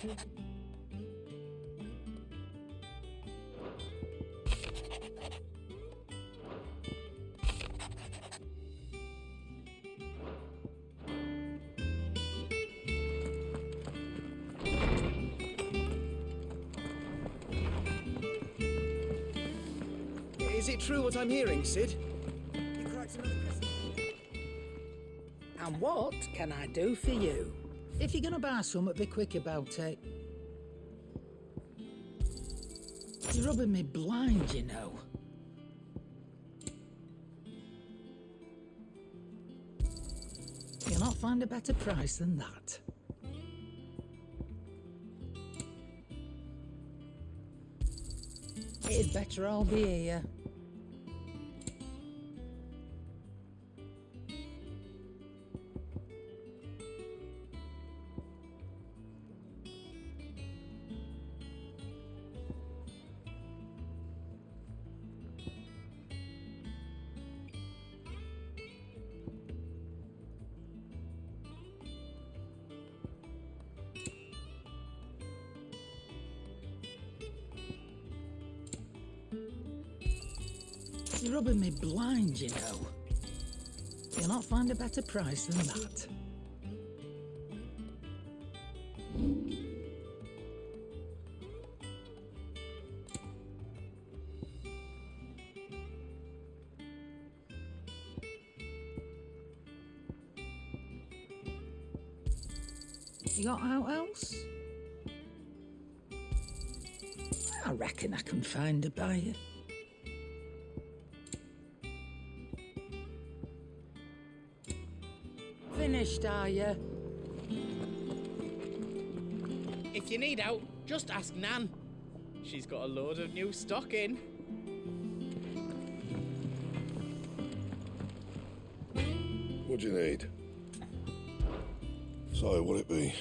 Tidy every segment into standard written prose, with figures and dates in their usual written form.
Is it true what I'm hearing, Sid? And what can I do for you? If you're gonna buy something, be quick about it. You're rubbing me blind, you know. You'll not find a better price than that. It'd better all be here. You're rubbing me blind, you know. You'll not find a better price than that. You got out else? I reckon I can find a buyer. Finished, are you? If you need out, just ask Nan. She's got a load of new stock in. What do you need? So, what'd it be?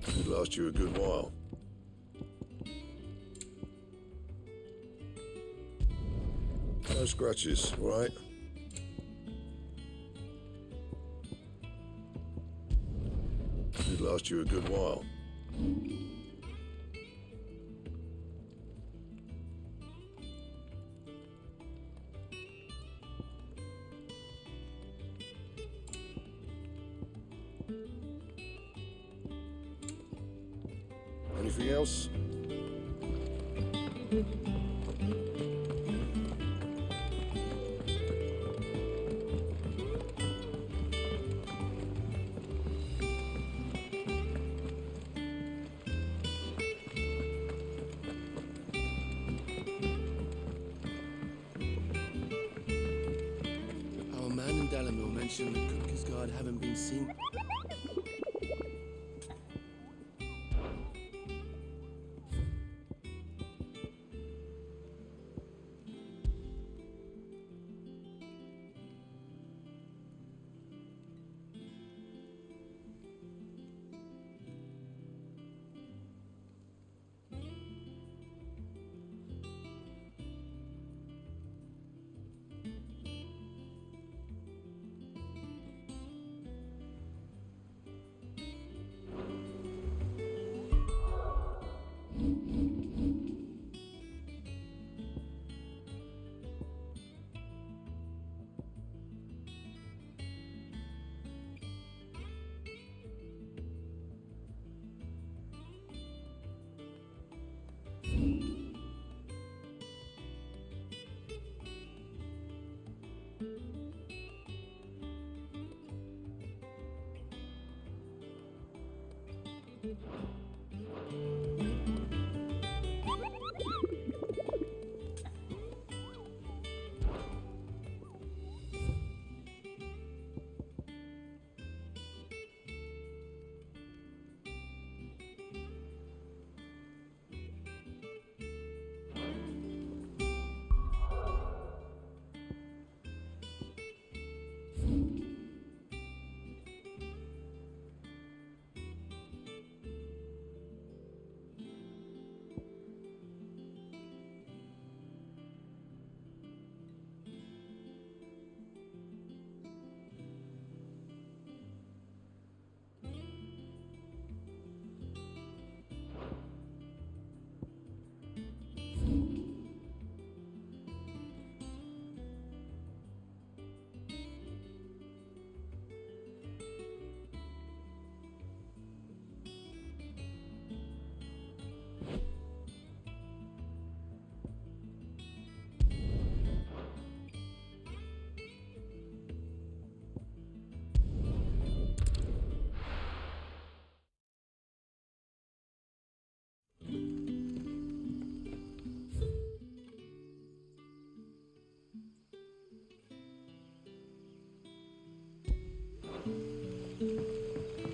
It'd last you a good while. No scratches, right? It'd last you a good while. Anything else? Our man in Dalamil mentioned the cookies guard haven't been seen.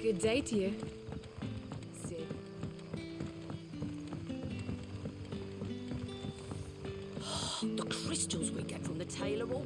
Good day to you. Sid. The crystals we get from the tailor all...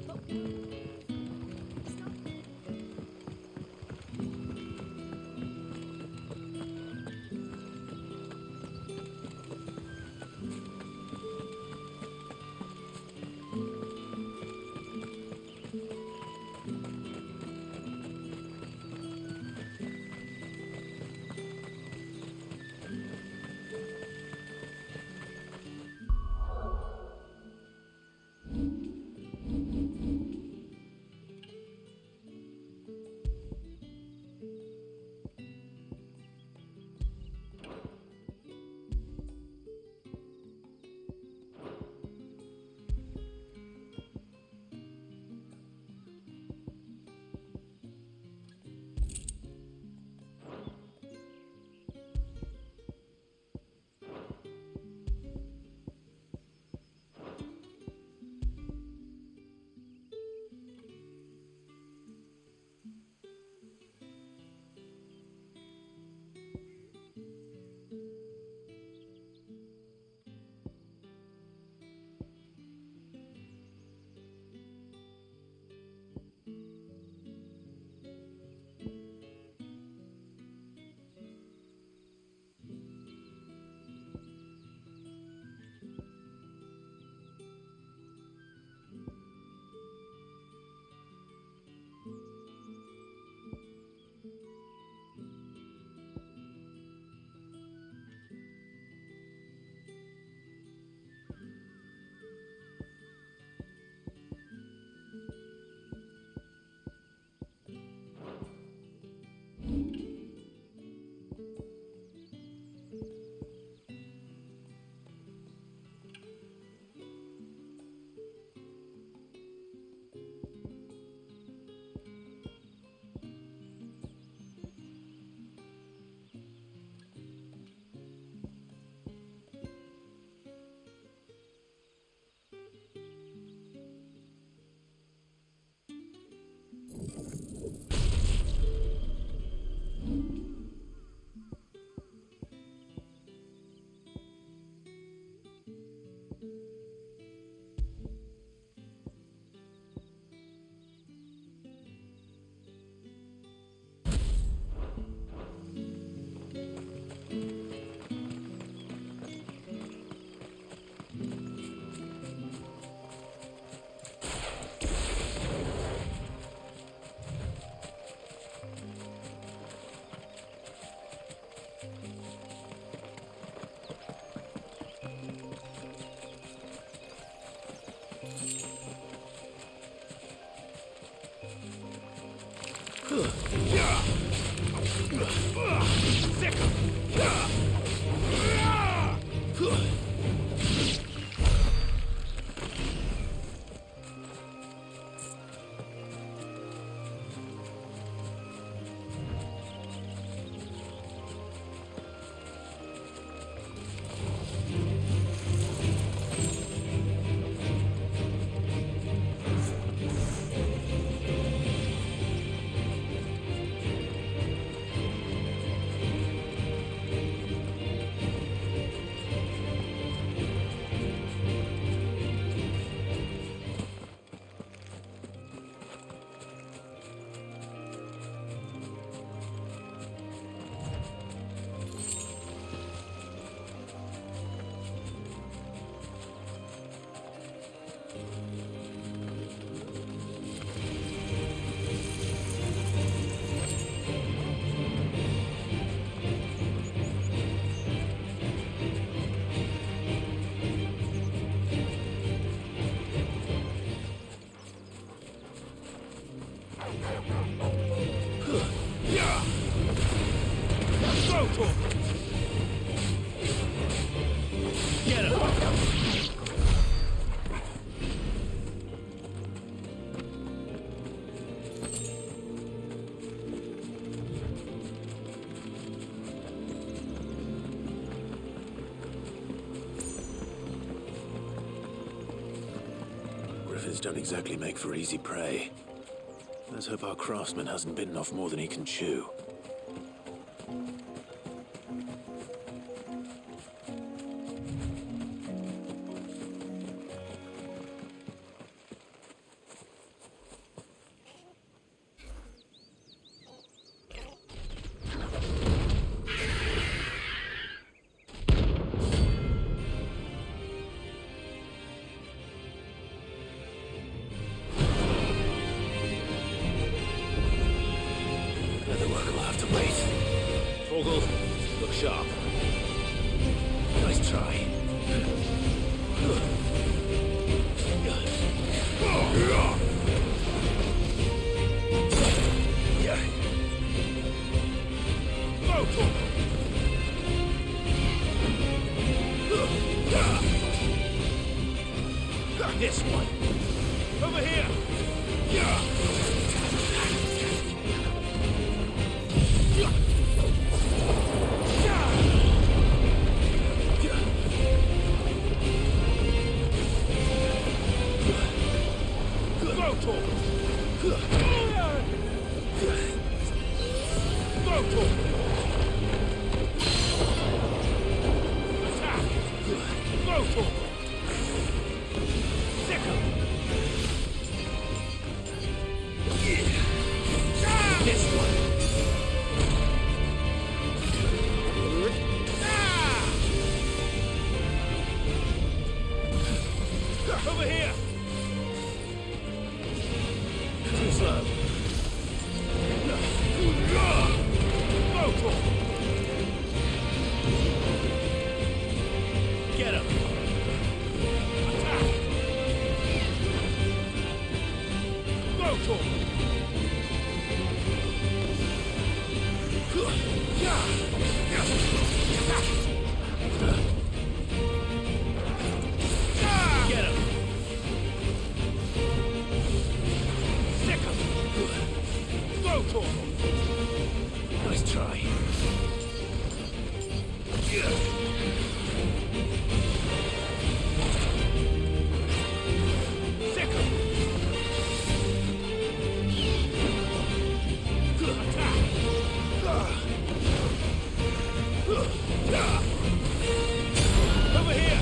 Griffins don't exactly make for easy prey. Let's hope our craftsman hasn't bitten off more than he can chew. Another work will have to wait. Vogel, look sharp. Nice try. This one. Over here. Over here! Too slow. Get him! Attack! Get him! Stick him! Nice try. Stick him! Attack! Over here!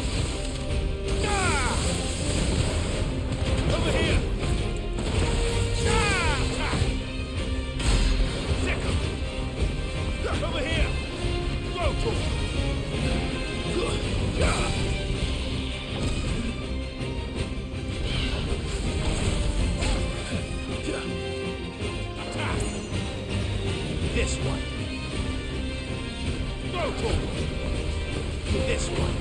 Over here! Stick him! Over here! Attack! This one! This one!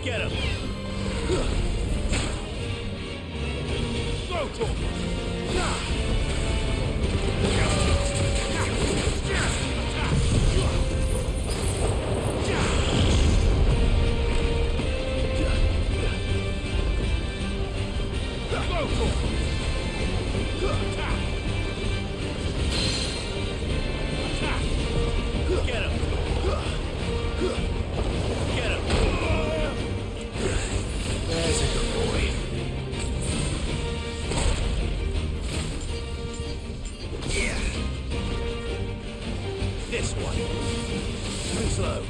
Get him! Get him! Get him! There's a good boy. This one. Too slow.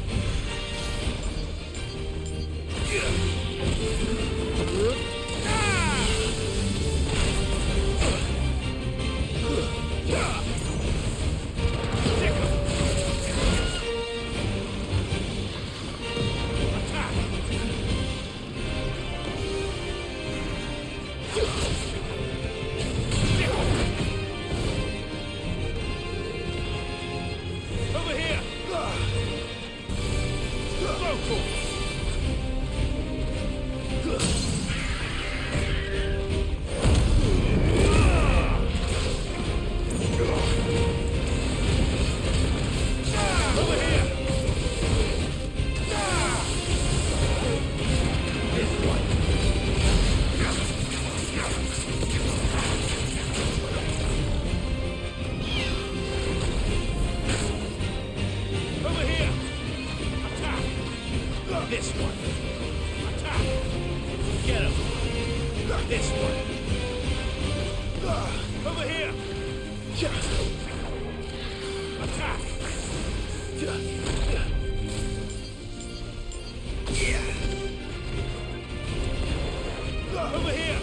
this one. Over here! Attack! Over here!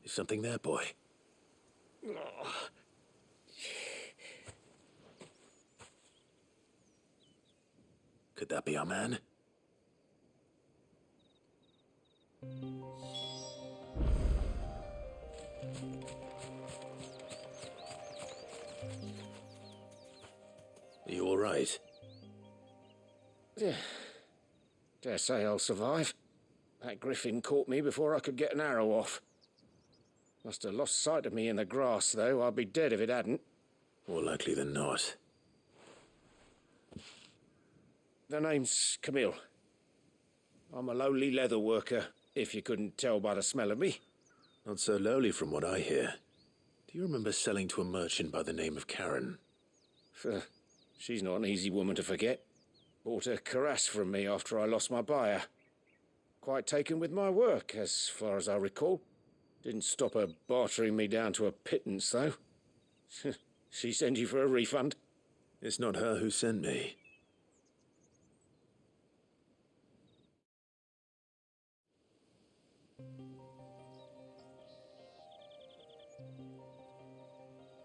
Is something there, boy? Could that be our man? Are you all right? Yeah. Dare say I'll survive. That griffin caught me before I could get an arrow off. Must have lost sight of me in the grass, though. I'd be dead if it hadn't. More likely than not. The name's Camille. I'm a lowly leather worker, if you couldn't tell by the smell of me. Not so lowly from what I hear. Do you remember selling to a merchant by the name of Karen? She's not an easy woman to forget. Bought a cuirass from me after I lost my buyer. Quite taken with my work, as far as I recall. Didn't stop her bartering me down to a pittance, though. She sent you for a refund? It's not her who sent me.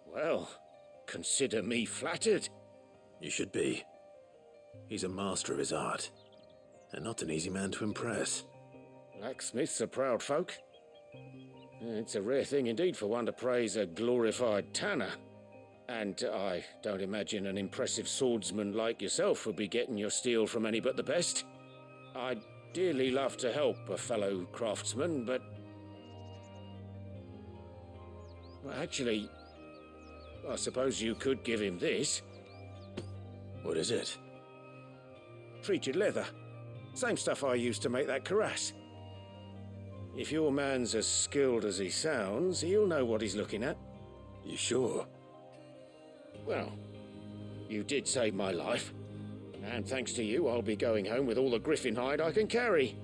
Well, consider me flattered. You should be. He's a master of his art, and not an easy man to impress. Blacksmiths are proud folk. It's a rare thing indeed for one to praise a glorified tanner. And I don't imagine an impressive swordsman like yourself would be getting your steel from any but the best. I'd dearly love to help a fellow craftsman, but... Well, actually, I suppose you could give him this. What is it? Treated leather. Same stuff I used to make that cuirass. If your man's as skilled as he sounds, he'll know what he's looking at. You sure? Well, you did save my life. And thanks to you, I'll be going home with all the griffin hide I can carry.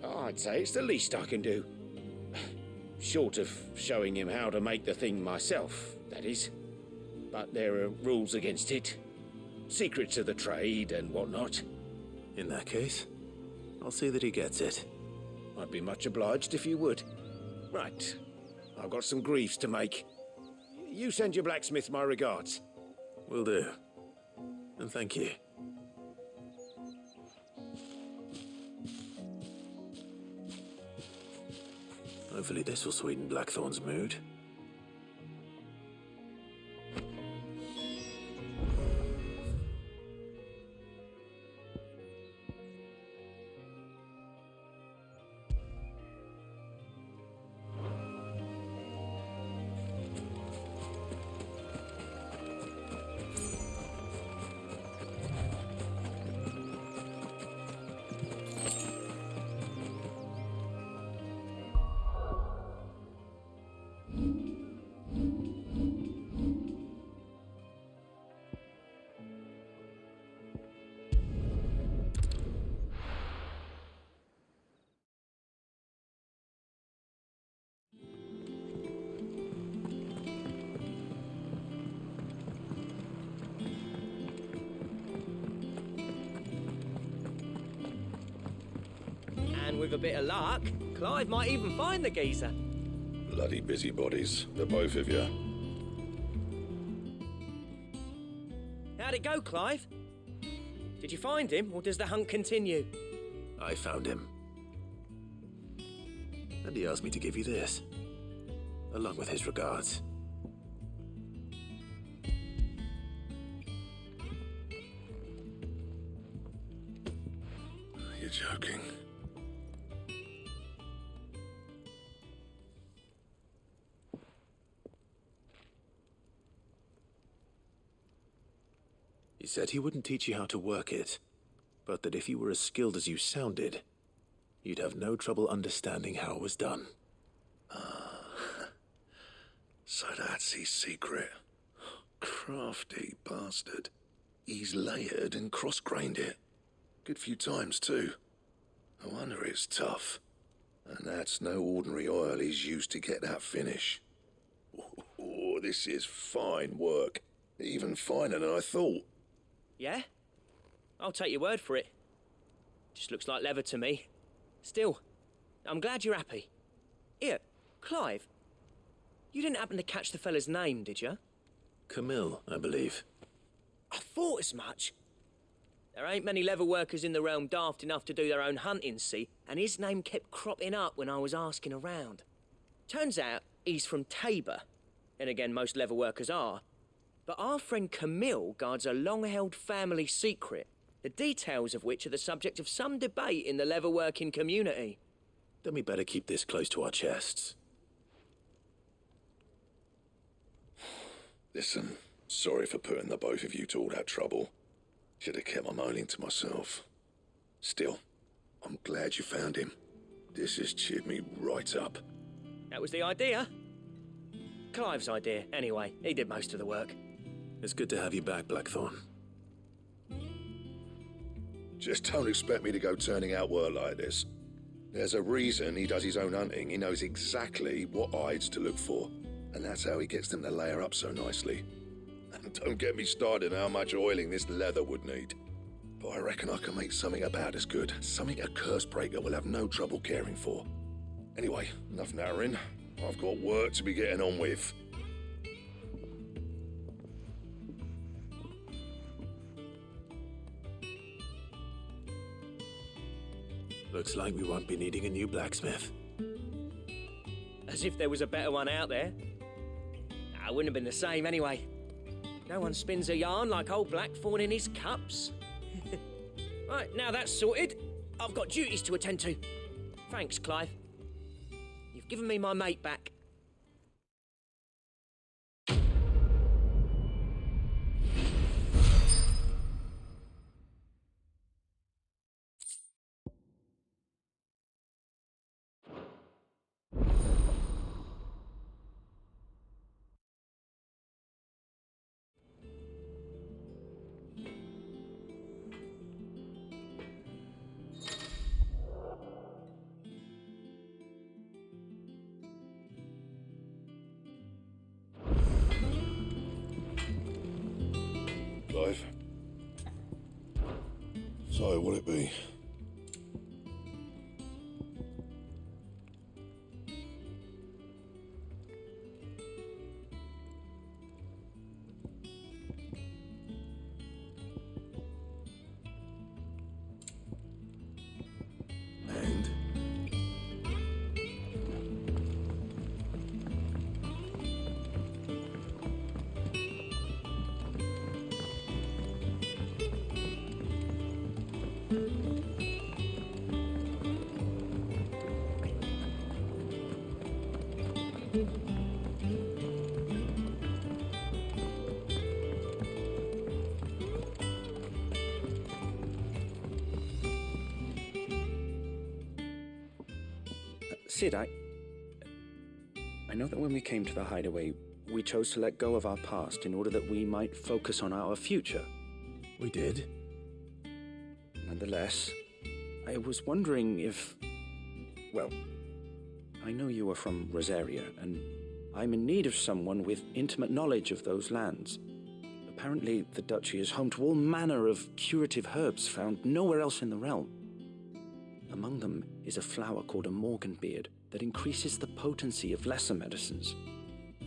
I'd say it's the least I can do. Short of showing him how to make the thing myself, that is. But there are rules against it. Secrets of the trade and whatnot. In that case, I'll see that he gets it. I'd be much obliged if you would. Right. I've got some greaves to make. You send your blacksmith my regards. Will do. And thank you. Hopefully this will sweeten Blackthorn's mood. And with a bit of luck, Clive might even find the geezer. Bloody busybodies, the both of you. How'd it go, Clive? Did you find him, or does the hunt continue? I found him. And he asked me to give you this, along with his regards. You're joking. He said he wouldn't teach you how to work it, but that if you were as skilled as you sounded, you'd have no trouble understanding how it was done. So that's his secret. Crafty bastard. He's layered and cross-grained it. Good few times, too. No wonder it's tough. And that's no ordinary oil he's used to get that finish. Oh, this is fine work. Even finer than I thought. Yeah? I'll take your word for it. Just looks like leather to me. Still, I'm glad you're happy. Here, Clive. You didn't happen to catch the fella's name, did you? Camille, I believe. I thought as much. There ain't many leather workers in the realm daft enough to do their own hunting, see, and his name kept cropping up when I was asking around. Turns out he's from Tabor. And again, most leather workers are. But our friend Camille guards a long-held family secret, the details of which are the subject of some debate in the leather-working community. Then we better keep this close to our chests. Listen, sorry for putting the both of you to all that trouble. Should have kept my moaning to myself. Still, I'm glad you found him. This has cheered me right up. That was the idea. Clive's idea, anyway. He did most of the work. It's good to have you back, Blackthorn. Just don't expect me to go turning out work like this. There's a reason he does his own hunting. He knows exactly what hides to look for. And that's how he gets them to layer up so nicely. And don't get me started on how much oiling this leather would need. But I reckon I can make something about as good. Something a Cursebreaker will have no trouble caring for. Anyway, enough nattering. I've got work to be getting on with. Looks like we won't be needing a new blacksmith. As if there was a better one out there. I wouldn't have been the same anyway. No one spins a yarn like old Blackthorn in his cups. Right, now that's sorted, I've got duties to attend to. Thanks, Clive. You've given me my mate back. Clive. So, what'll it be? And? Sid, I know that when we came to the hideaway, we chose to let go of our past in order that we might focus on our future. We did. Nonetheless, I was wondering if... Well, I know you are from Rosaria, and I'm in need of someone with intimate knowledge of those lands. Apparently, the duchy is home to all manner of curative herbs found nowhere else in the realm. Among them is a flower called a morganbeard that increases the potency of lesser medicines.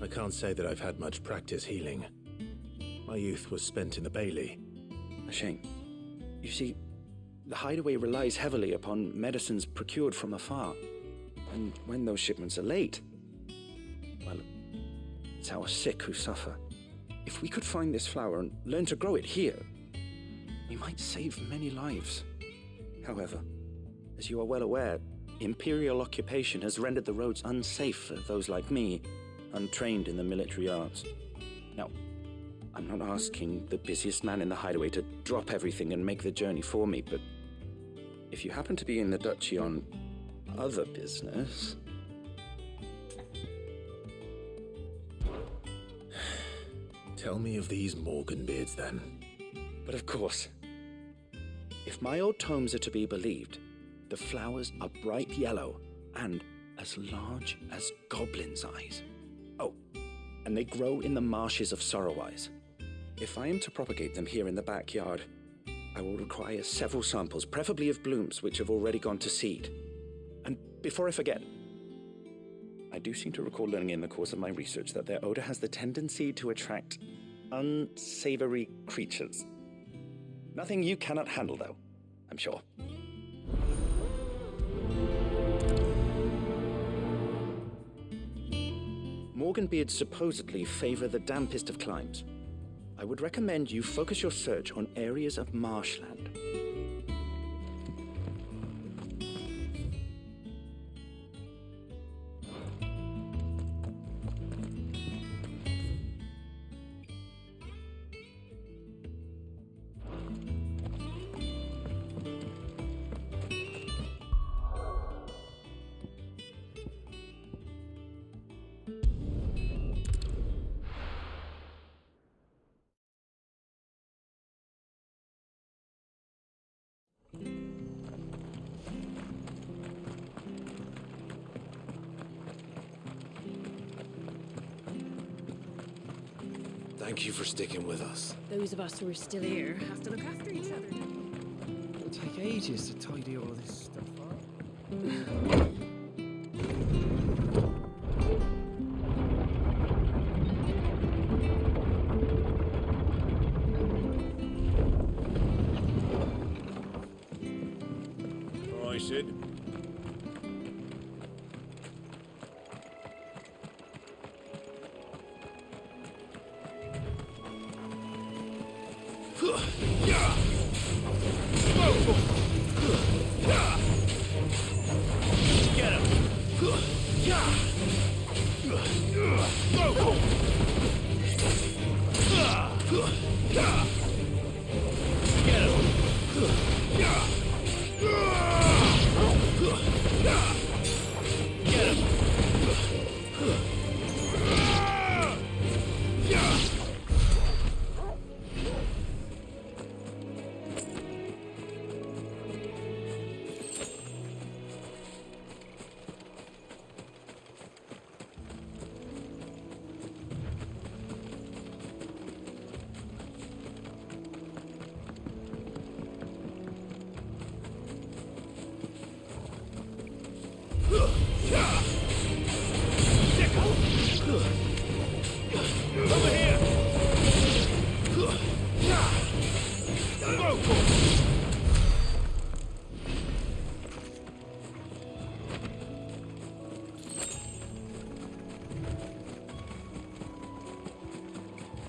I can't say that I've had much practice healing. My youth was spent in the Bailey. A shame. You see, the hideaway relies heavily upon medicines procured from afar. And when those shipments are late, well, it's our sick who suffer. If we could find this flower and learn to grow it here, we might save many lives. However, as you are well aware, imperial occupation has rendered the roads unsafe for those like me, untrained in the military arts. Now, I'm not asking the busiest man in the hideaway to drop everything and make the journey for me, but if you happen to be in the duchy on other business... Tell me of these Morgan beards, then. But of course. If my old tomes are to be believed, the flowers are bright yellow and as large as goblins' eyes. Oh, and they grow in the marshes of Sorrowwise. If I am to propagate them here in the backyard, I will require several samples, preferably of blooms which have already gone to seed. And before I forget, I do seem to recall learning in the course of my research that their odor has the tendency to attract unsavory creatures. Nothing you cannot handle, though, I'm sure. Morganbeards supposedly favor the dampest of climes. I would recommend you focus your search on areas of marshland. Thank you for sticking with us. Those of us who are still here have to look after each other. It'll take ages to tidy all this stuff up. All right, Sid.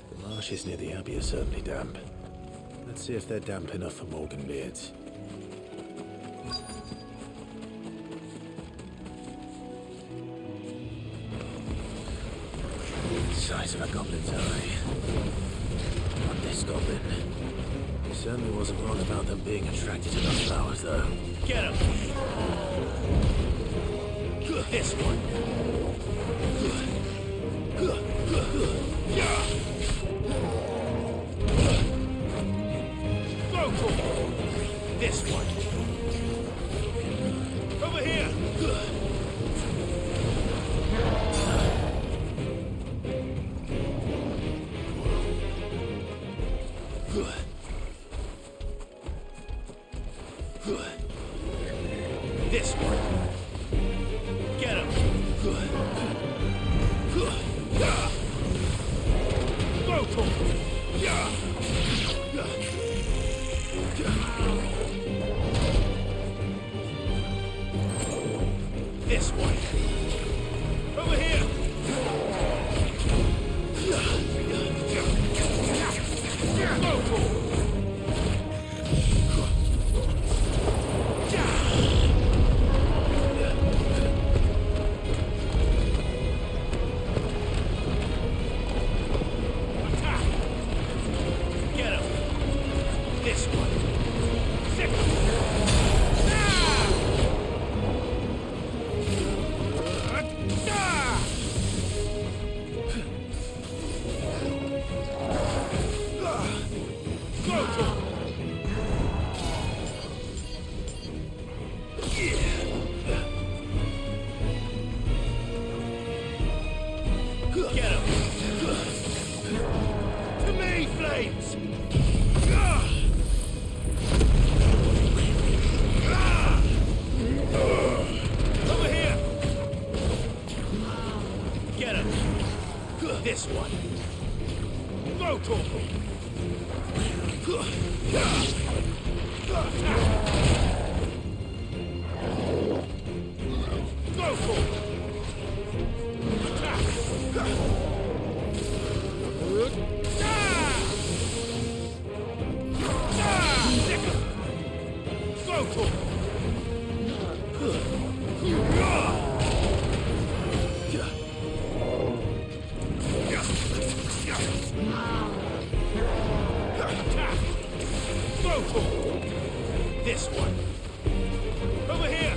The marshes near the Abbey are certainly damp. Let's see if they're damp enough for Morganbeards. Size of a goblin's eye. Not this goblin. He certainly wasn't wrong about them being attracted to those flowers, though. Get him! This one. This one. Over here! This one. Get him! This one. Over here! Get him! To me, Flames! Over here! Get him! This one! Go, Corporal! Go, Corporal! Go, Corporal! Go, Corporal! This one! Over here!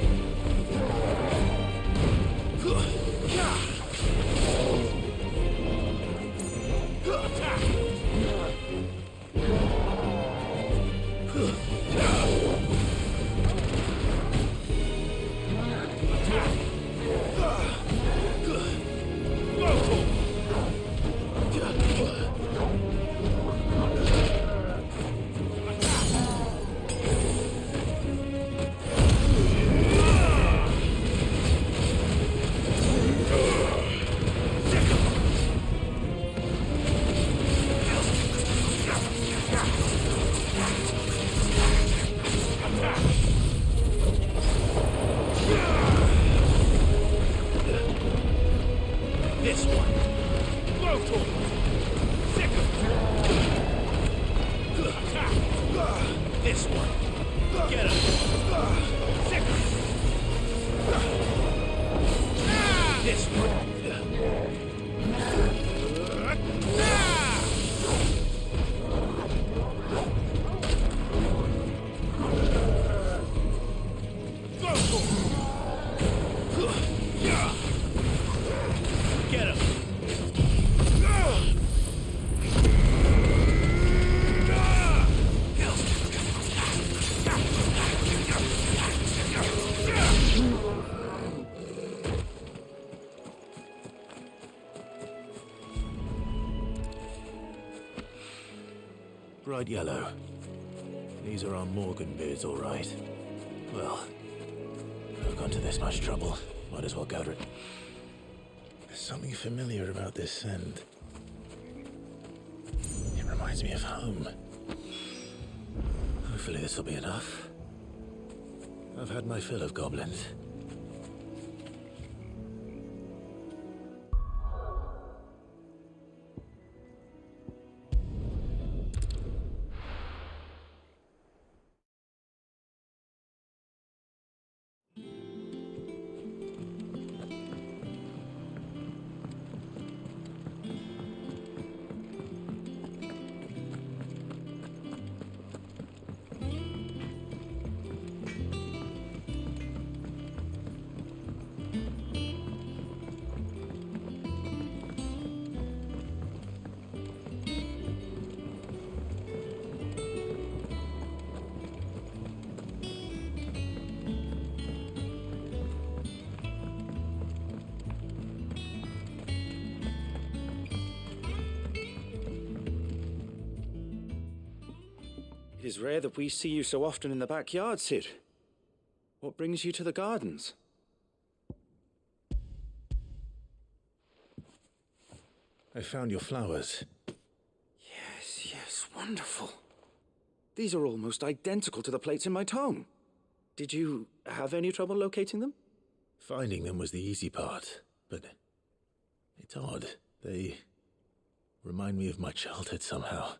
This one! Go, Corporal! This one! Get him! This one! Go, Corporal! Get him! Bright yellow. These are our Morgan beards, all right. Well, I've gone to this much trouble. Might as well gather it. There's something familiar about this scent. It reminds me of home. Hopefully this will be enough. I've had my fill of goblins. It is rare that we see you so often in the backyard, Sid. What brings you to the gardens? I found your flowers. Yes, wonderful. These are almost identical to the plates in my tome. Did you have any trouble locating them? Finding them was the easy part, but it's odd. They remind me of my childhood somehow.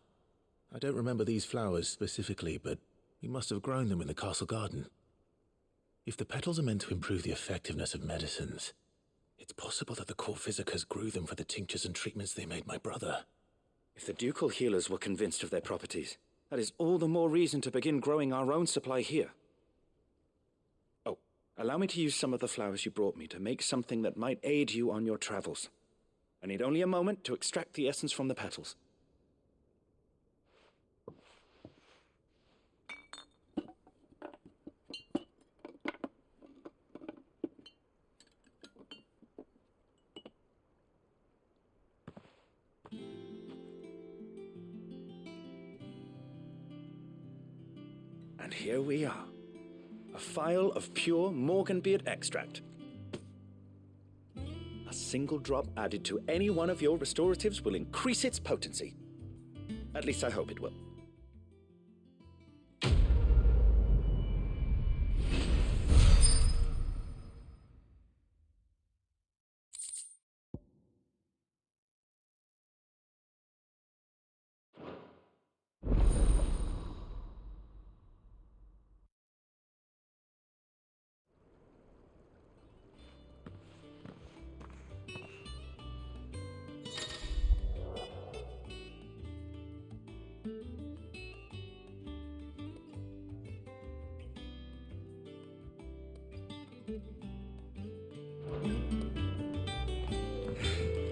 I don't remember these flowers specifically, but we must have grown them in the castle garden. If the petals are meant to improve the effectiveness of medicines, it's possible that the court physicers grew them for the tinctures and treatments they made my brother. If the ducal healers were convinced of their properties, that is all the more reason to begin growing our own supply here. Oh, allow me to use some of the flowers you brought me to make something that might aid you on your travels. I need only a moment to extract the essence from the petals. And here we are. A phial of pure Morganbeard extract. A single drop added to any one of your restoratives will increase its potency. At least I hope it will.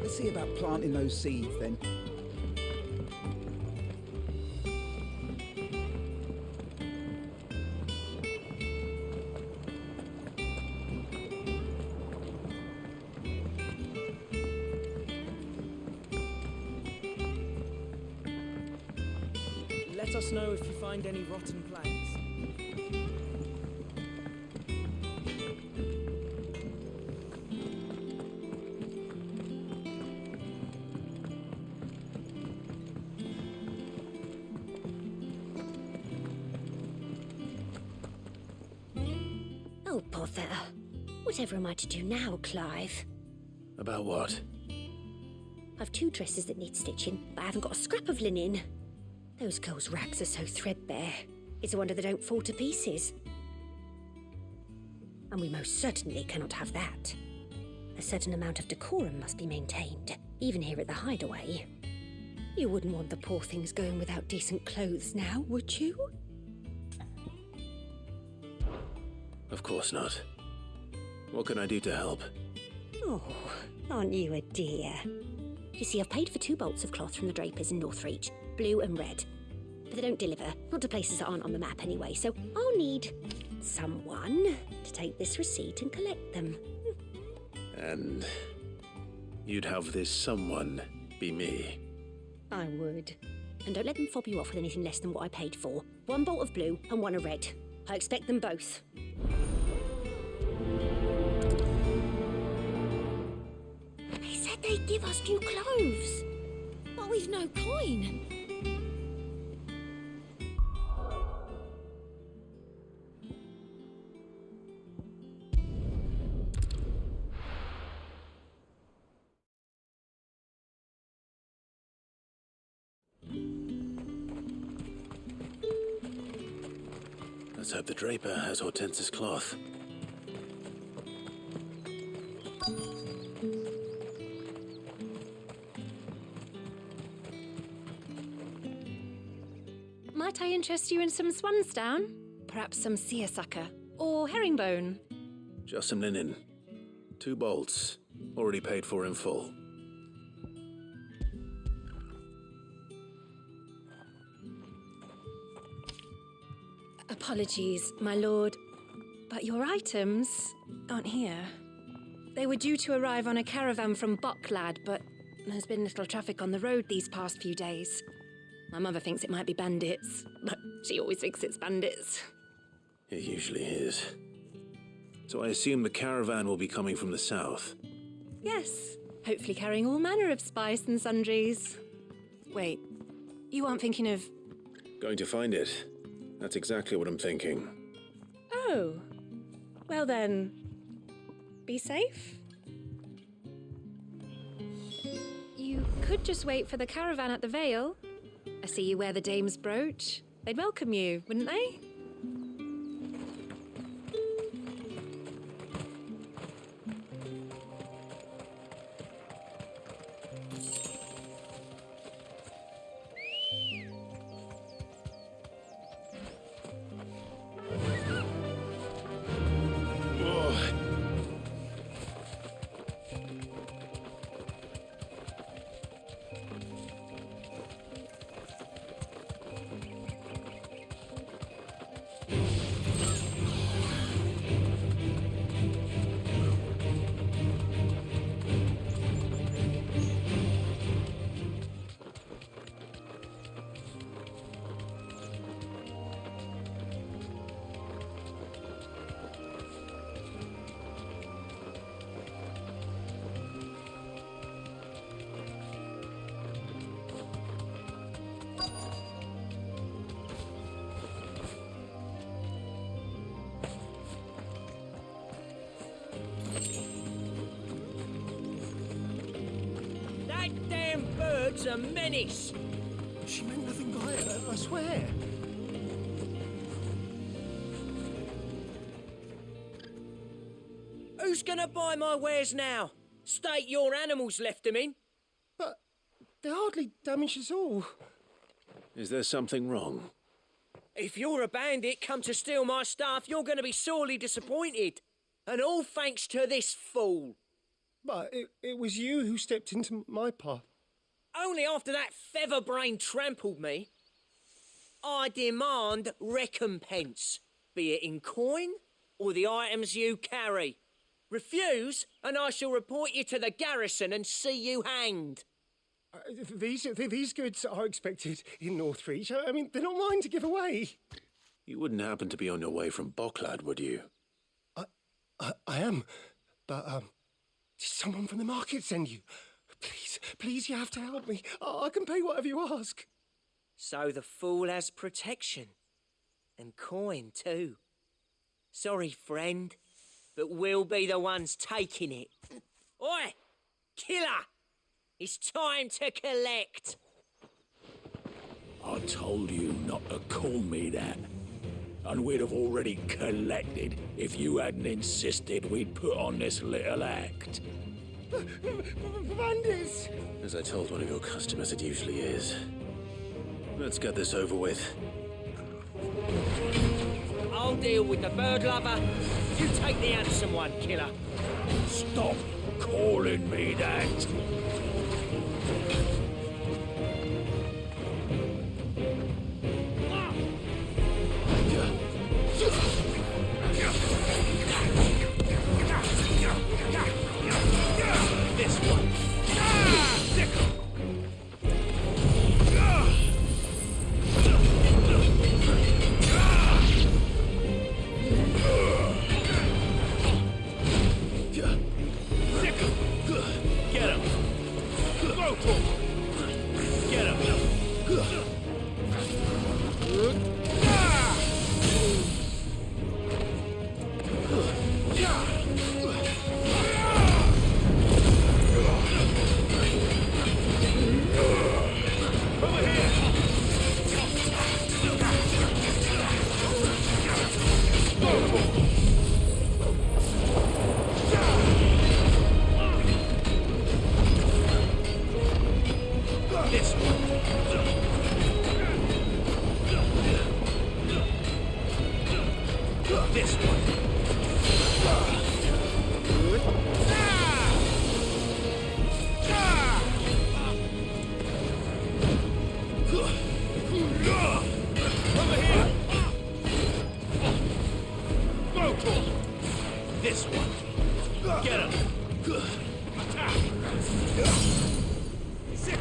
Let's see about planting those seeds then. Let us know if you find any rotten plants. Oh, bother. Whatever am I to do now, Clive? About what? I've 2 dresses that need stitching, but I haven't got a scrap of linen. Those girls' rags are so threadbare. It's a wonder they don't fall to pieces. And we most certainly cannot have that. A certain amount of decorum must be maintained, even here at the hideaway. You wouldn't want the poor things going without decent clothes now, would you? Of course not. What can I do to help? Oh, aren't you a dear? You see, I've paid for 2 bolts of cloth from the drapers in Northreach, blue and red. But they don't deliver, not to places that aren't on the map anyway, so I'll need someone to take this receipt and collect them. And you'd have this someone be me? I would. And don't let them fob you off with anything less than what I paid for. 1 bolt of blue and 1 of red. I expect them both. They said they'd give us new clothes. But we've no coin. Let's hope the draper has Hortense's cloth. Might I interest you in some swansdown? Perhaps some seersucker or herringbone? Just some linen. 2 bolts. Already paid for in full. Apologies, my lord, but your items aren't here. They were due to arrive on a caravan from Bucklad, but there's been little traffic on the road these past few days. My mother thinks it might be bandits, but she always thinks it's bandits. It usually is. So I assume the caravan will be coming from the south. Yes, hopefully carrying all manner of spice and sundries. Wait, you aren't thinking of... Going to find it. That's exactly what I'm thinking. Oh, well then, be safe. You could just wait for the caravan at the Vale. I see you wear the dame's brooch. They'd welcome you, wouldn't they? damn bird's a menace. She meant nothing by it, I swear. Who's gonna buy my wares now? State your animals left them in. But they hardly damaged us all. Is there something wrong? If you're a bandit come to steal my stuff, you're gonna be sorely disappointed. And all thanks to this fool. But it was you who stepped into my path. Only after that feather-brain trampled me. I demand recompense, be it in coin or the items you carry. Refuse, and I shall report you to the garrison and see you hanged. These goods are expected in Northreach. I mean, they're not mine to give away. You wouldn't happen to be on your way from Bocklad, would you? I am, but did someone from the market send you? Please, you have to help me. I can pay whatever you ask. So the fool has protection. And coin, too. Sorry, friend, but we'll be the ones taking it. Oi! Killer! It's time to collect. I told you not to call me that. And we'd have already collected if you hadn't insisted we'd put on this little act. Bandits! As I told one of your customers, it usually is. Let's get this over with. I'll deal with the bird lover. You take the handsome one, killer. Stop calling me that. This one. Get him. Go for him. Get him. This one. This one. Over here. Go for him. This one. Get him. Attack. Sick.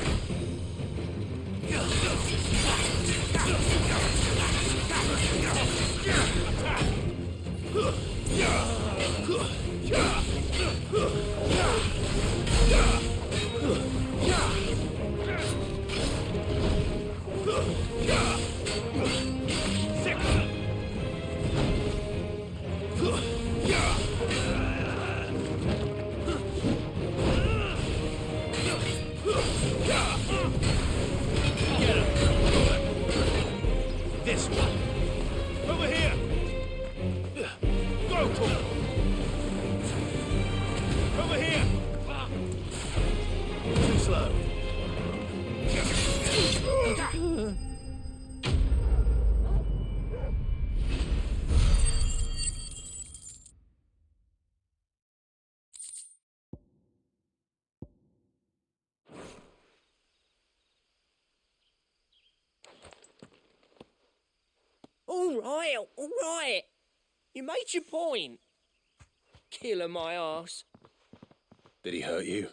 This one. Over here. Go for it. Over here. Too slow. All right. You made your point. Killer my ass. Did he hurt you?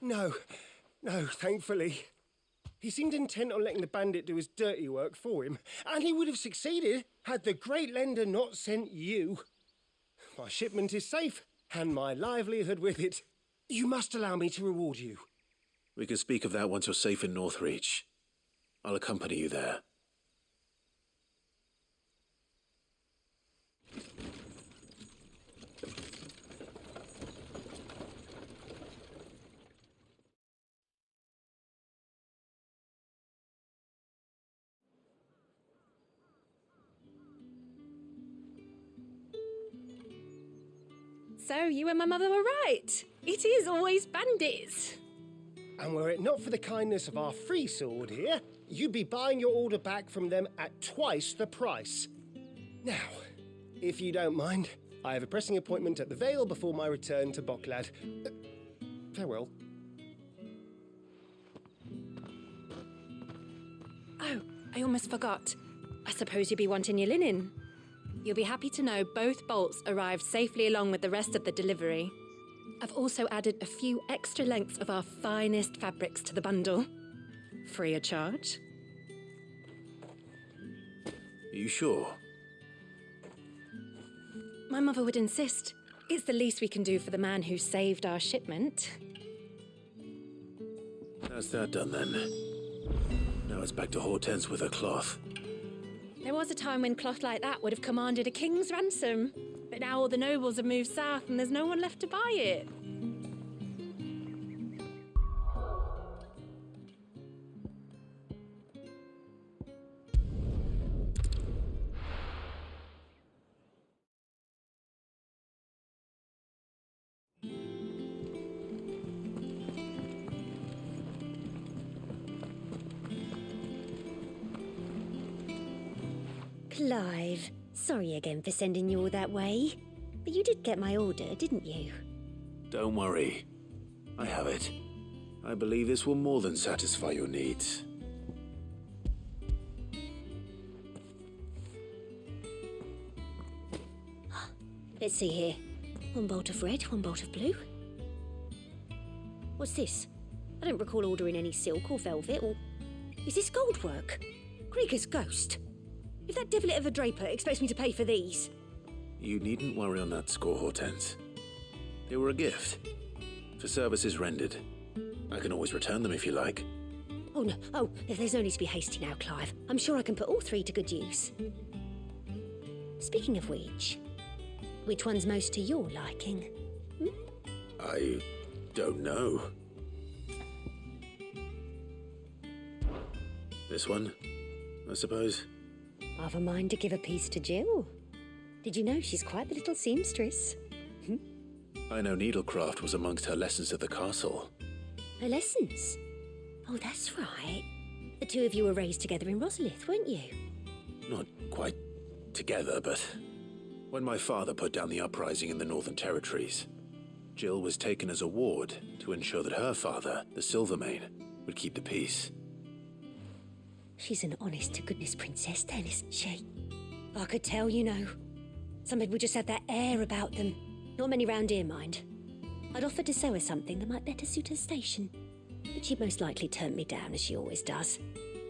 No, thankfully. He seemed intent on letting the bandit do his dirty work for him, and he would have succeeded had the great lender not sent you. My shipment is safe, and my livelihood with it. You must allow me to reward you. We can speak of that once you're safe in Northreach. I'll accompany you there. So you and my mother were right. It is always bandits. And were it not for the kindness of our free sword here, you'd be buying your order back from them at twice the price. Now, if you don't mind, I have a pressing appointment at the Vale before my return to Bocklad. Farewell. Oh, I almost forgot. I suppose you'll be wanting your linen. You'll be happy to know both bolts arrived safely along with the rest of the delivery. I've also added a few extra lengths of our finest fabrics to the bundle. Free of charge. Are you sure? My mother would insist. It's the least we can do for the man who saved our shipment. That's that done then. Now it's back to Hortense with her cloth. There was a time when cloth like that would have commanded a king's ransom. But now all the nobles have moved south and there's no one left to buy it. Clive, sorry again for sending you all that way. But you did get my order, didn't you? Don't worry. I have it. I believe this will more than satisfy your needs. Let's see here. One bolt of red, one bolt of blue. What's this? I don't recall ordering any silk or velvet or... Is this gold work? Krieger's ghost. If that devilet of a draper expects me to pay for these... You needn't worry on that score, Hortense. They were a gift. For services rendered. I can always return them if you like. Oh, no. Oh, there's no need to be hasty now, Clive. I'm sure I can put all three to good use. Speaking of which one's most to your liking? I don't know. This one, I suppose. I've a mind to give a piece to Jill. Did you know she's quite the little seamstress? I know needlecraft was amongst her lessons at the castle. Her lessons? Oh, that's right. The two of you were raised together in Rosalith, weren't you? Not quite together, but when my father put down the uprising in the Northern Territories, Jill was taken as a ward to ensure that her father, the Silvermane, would keep the peace. She's an honest-to-goodness princess then, isn't she? I could tell, you know. Some people just have that air about them. Not many round here, mind. I'd offered to sew her something that might better suit her station. But she'd most likely turn me down, as she always does.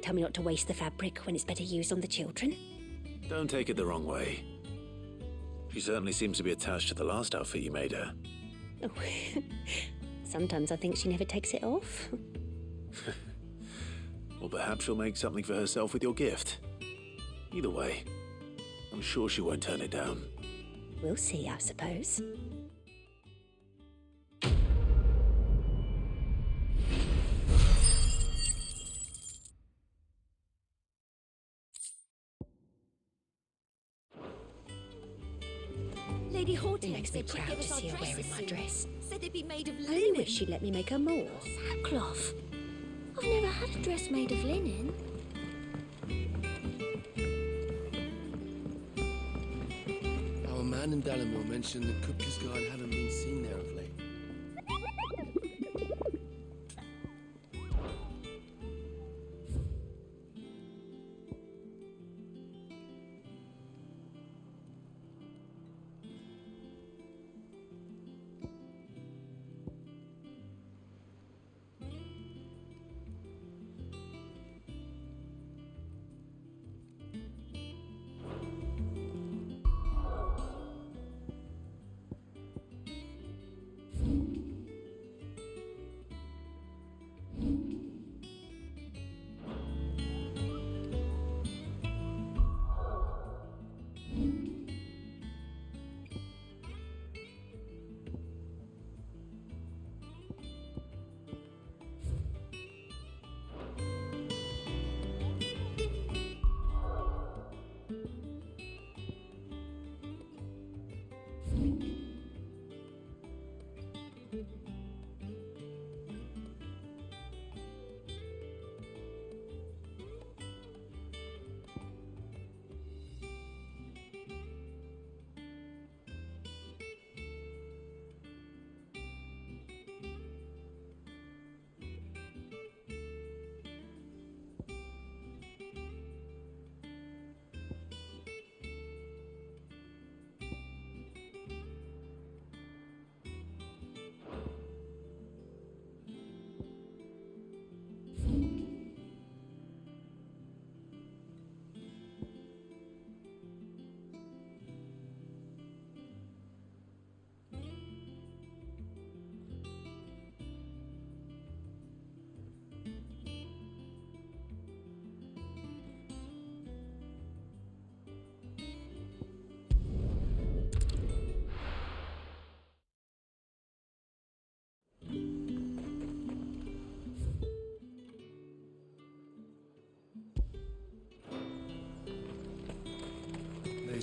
Tell me not to waste the fabric when it's better used on the children. Don't take it the wrong way. She certainly seems to be attached to the last outfit you made her. Oh, sometimes I think she never takes it off. Or perhaps she'll make something for herself with your gift. Either way, I'm sure she won't turn it down. We'll see, I suppose. Lady Hortense It makes me said she'd proud give to us our see her wearing dresses my soon. dress. Said they'd be made of I linen. only wish she'd let me make her more. Sackcloth. I've never had a dress made of linen. Our man in Dallimore mentioned that Cook's Guard haven't been seen there of late.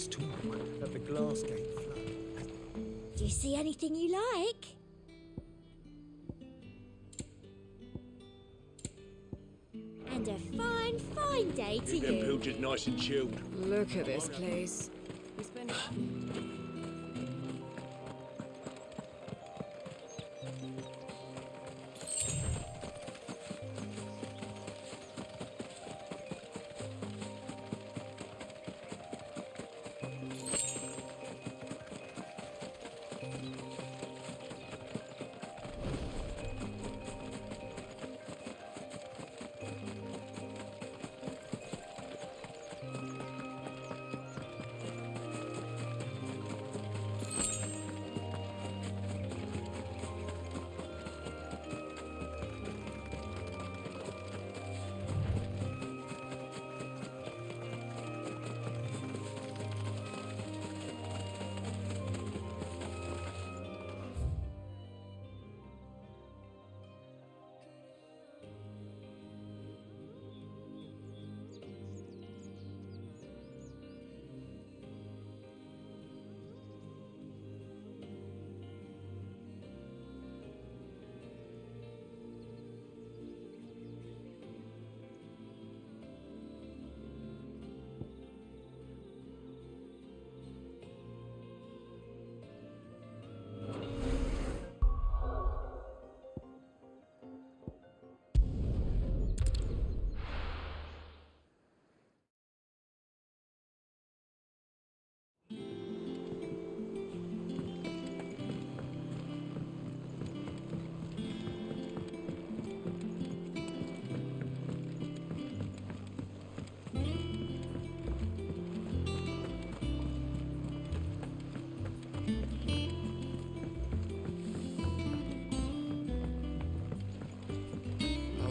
was talk at the Glassgate flat. Do you see anything you like? And a fine, fine day to Keep them you. pilchards nice and chilled. Look at this place. We spent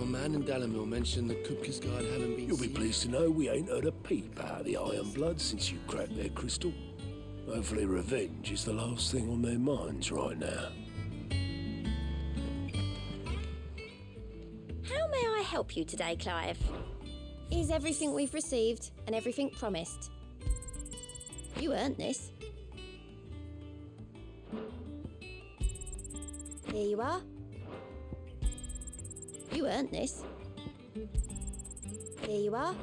Our man in Dalamil mentioned the Kupka's guard haven't been You'll be seen. pleased to know we ain't heard a peep out of the Iron Blood since you cracked their crystal. Hopefully revenge is the last thing on their minds right now. How may I help you today, Clive? Is everything we've received and everything promised? You earned this. Here you are. You earned this. Here you are.